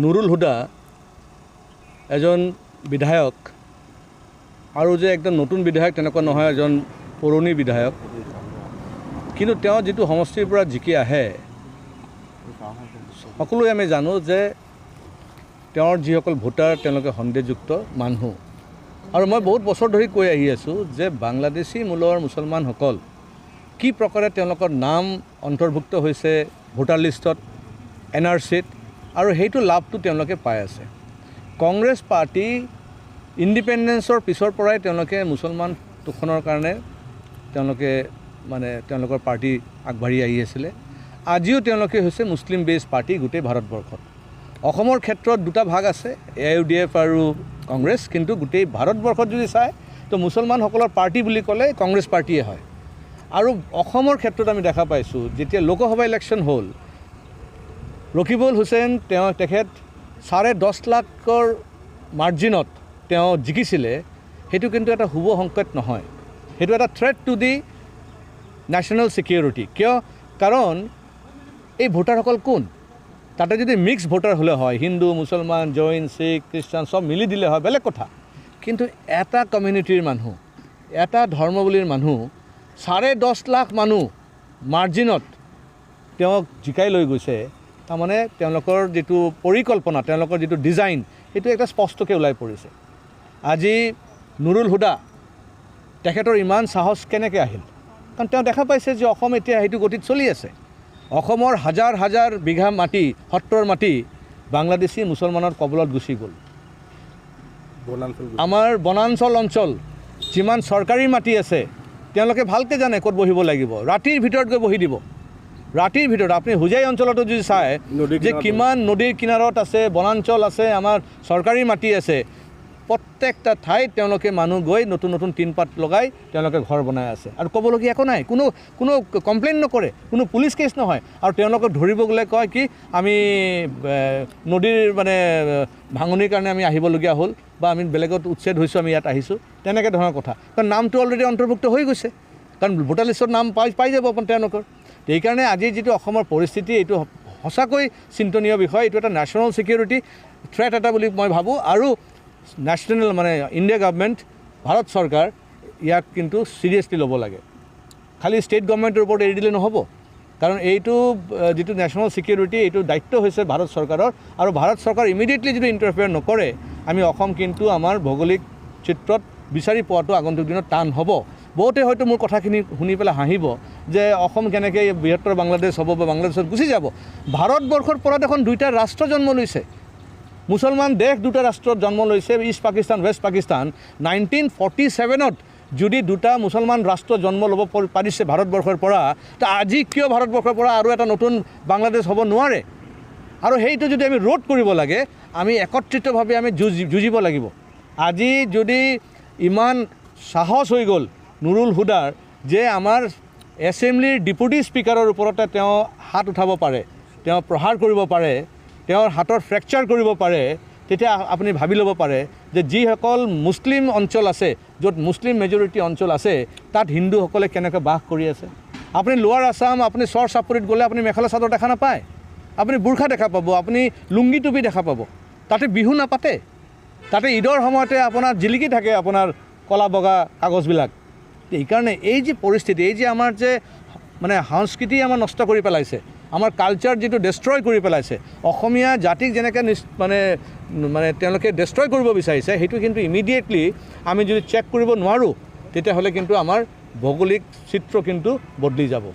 নুৰুল হুদা এজন বিধায়ক আৰু যে একদম নতুন বিধায়ক তেনেকুৱা নহয়, এজন পুৰণি বিধায়ক। কিন্তু তেওঁ যিটো সমষ্টিৰ পৰা জিকি আহে, সকলোৱে আমি জানো যে তেওঁৰ যিসকল ভোটাৰ তেওঁলোকে সন্দেহযুক্ত মানুহ। আৰু মই বহুত বছৰ ধৰি কৈ আহি আছোঁ যে বাংলাদেশী মূলৰ মুছলমানসকল কি প্ৰকাৰে তেওঁলোকৰ নাম অন্তৰ্ভুক্ত হৈছে ভোটাৰ লিষ্টত, NRCত, আৰু সেইটো লাভটো তেওঁলোকে পাই আছে। কংগ্ৰেছ পাৰ্টি ইণ্ডিপেণ্ডেঞ্চৰ পিছৰ পৰাই তেওঁলোকে মুছলমান তোষণৰ কাৰণে তেওঁলোকৰ পাৰ্টি আগবাঢ়ি আহি আছিলে। আজিও তেওঁলোকে হৈছে মুছলিম বেছ পাৰ্টি গোটেই ভাৰতবৰ্ষত। অসমৰ ক্ষেত্ৰত দুটা ভাগ আছে, AUDF আৰু কংগ্ৰেছ, কিন্তু গোটেই ভাৰতবৰ্ষত যদি চায় তো মুছলমানসকলৰ পাৰ্টি বুলি ক'লে কংগ্ৰেছ পাৰ্টিয়ে হয়। আৰু অসমৰ ক্ষেত্ৰত আমি দেখা পাইছোঁ যেতিয়া লোকসভা ইলেকশ্যন হ'ল, ৰকিবুল হুছেইন তেখেত 10.5 লাখৰ মাৰ্জিনত তেওঁ জিকিছিলে। সেইটো কিন্তু এটা শুভ সংকেত নহয়, সেইটো এটা threat to the national security. কিয়? কাৰণ এই ভোটাৰসকল কোন? তাতে যদি মিক্স ভোটাৰ হ'লে হয়, হিন্দু, মুছলমান, জৈন, শিখ, খ্ৰীষ্টান চব মিলি দিলে হয় বেলেগ কথা। কিন্তু এটা কমিউনিটিৰ মানুহ, এটা ধৰ্মাৱলীৰ মানুহ 10.5 লাখ মানুহ মাৰ্জিনত তেওঁক জিকাই লৈ গৈছে। তাৰমানে তেওঁলোকৰ যিটো পৰিকল্পনা, তেওঁলোকৰ যিটো ডিজাইন, সেইটো এটা স্পষ্টকৈ ওলাই পৰিছে। আজি নুৰুল হুদা তেখেতৰ ইমান সাহস কেনেকৈ আহিল? কাৰণ তেওঁ দেখা পাইছে যে অসম এতিয়া সেইটো গতিত চলি আছে। অসমৰ হাজাৰ হাজাৰ বিঘা মাটি, সত্ৰৰ মাটি বাংলাদেশী মুছলমানৰ কবলত গুচি গ'ল। আমাৰ বনাঞ্চল অঞ্চল যিমান চৰকাৰী মাটি আছে তেওঁলোকে ভালকৈ জানে ক'ত বহিব লাগিব। ৰাতিৰ ভিতৰত গৈ বহি দিব। ৰাতিৰ ভিতৰত আপুনি হোজাই অঞ্চলতো যদি চায় যে কিমান নদীৰ কিনাৰত আছে, বনাঞ্চল আছে, আমাৰ চৰকাৰী মাটি আছে, প্ৰত্যেকটা ঠাইত তেওঁলোকে মানুহ গৈ নতুন নতুন টিনপাত লগাই তেওঁলোকে ঘৰ বনাই আছে। আৰু ক'বলগীয়া একো নাই, কোনো কমপ্লেইন নকৰে, কোনো পুলিচ কেছ নহয়। আৰু তেওঁলোকক ধৰিব গ'লে কয় কি আমি নদীৰ ভাঙনিৰ কাৰণে আমি আহিবলগীয়া হ'ল, বা আমি বেলেগত উচ্ছেদ হৈছোঁ, আমি ইয়াত আহিছোঁ, তেনেকৈ ধৰণৰ কথা। কাৰণ নামটো অলৰেডি অন্তৰ্ভুক্ত হৈ গৈছে, কাৰণ ভোটাৰ লিষ্টত নাম পাই যাব তেওঁলোকৰ। সেইকাৰণে আজি যিটো অসমৰ পৰিস্থিতি, এইটো সঁচাকৈ চিন্তনীয় বিষয়। এইটো এটা নেশ্যনেল ছিকিউৰিটি থ্ৰেট এটা বুলি মই ভাবোঁ। আৰু নেশ্যনেল ইণ্ডিয়া গভৰ্ণমেণ্ট, ভাৰত চৰকাৰ ইয়াক কিন্তু ছিৰিয়াছলি ল'ব লাগে। খালি ষ্টেট গভৰ্ণমেণ্টৰ ওপৰত এৰি দিলে নহ'ব, কাৰণ এইটো যিটো নেশ্যনেল ছিকিউৰিটি, এইটো দায়িত্ব হৈছে ভাৰত চৰকাৰৰ। আৰু ভাৰত চৰকাৰ ইমিডিয়েটলি যদি ইণ্টাৰফেয়াৰ নকৰে, আমি অসম কিন্তু আমাৰ ভৌগোলিক চিত্ৰত বিচাৰি পোৱাটো আগন্তুক দিনত টান হ'ব। বহুতে হয়তো মোৰ কথাখিনি শুনি পেলাই হাঁহিব যে অসম কেনেকৈ বৃহত্তৰ বাংলাদেশ হ'ব বা বাংলাদেশত গুচি যাব। ভাৰতবৰ্ষৰ পৰা দেখোন দুটা ৰাষ্ট্ৰ জন্ম লৈছে, মুছলমান দেশ দুটা ৰাষ্ট্ৰত জন্ম লৈছে, ইষ্ট পাকিস্তান, ৱেষ্ট পাকিস্তান। 1947ত যদি দুটা মুছলমান ৰাষ্ট্ৰ জন্ম ল'ব পাৰিছে ভাৰতবৰ্ষৰ পৰা, তো আজি কিয় ভাৰতবৰ্ষৰ পৰা আৰু এটা নতুন বাংলাদেশ হ'ব নোৱাৰে? আৰু সেইটো যদি আমি ৰোধ কৰিব লাগে, আমি একত্ৰিতভাৱে আমি যুঁজিব লাগিব। আজি যদি ইমান সাহস হৈ গ'ল নুৰুল হুদাৰ যে আমাৰ এছেম্বলিৰ ডেপুটি স্পীকাৰৰ ওপৰতে তেওঁ হাত উঠাব পাৰে, তেওঁ প্ৰহাৰ কৰিব পাৰে, তেওঁৰ হাতৰ ফ্ৰেকচাৰ কৰিব পাৰে, তেতিয়া আপুনি ভাবি ল'ব পাৰে যে যিসকল মুছলিম অঞ্চল আছে, য'ত মুছলিম মেজৰিটি অঞ্চল আছে, তাত হিন্দুসকলে কেনেকৈ বাস কৰি আছে। আপুনি লোৱাৰ আছাম, আপুনি চৰ চাপৰিত গ'লে আপুনি মেখেলা চাদৰ দেখা নাপায়, আপুনি বুৰ্খা দেখা পাব, আপুনি লুংগি টুপি দেখা পাব। তাতে বিহু নাপাতে, তাতে ঈদৰ সময়তে আপোনাৰ জিলিকি থাকে আপোনাৰ কলা বগা কাগজবিলাক। সেইকাৰণে এই যি পৰিস্থিতি, এই যে আমাৰ যে সংস্কৃতি আমাৰ নষ্ট কৰি পেলাইছে, আমাৰ কালচাৰ যিটো ডেষ্ট্ৰয় কৰি পেলাইছে, অসমীয়া জাতিক যেনেকৈ তেওঁলোকে ডেষ্ট্ৰয় কৰিব বিচাৰিছে, সেইটো কিন্তু ইমিডিয়েটলি আমি যদি চেক কৰিব নোৱাৰোঁ, তেতিয়াহ'লে কিন্তু আমাৰ ভৌগোলিক চিত্ৰ কিন্তু বদলি যাব।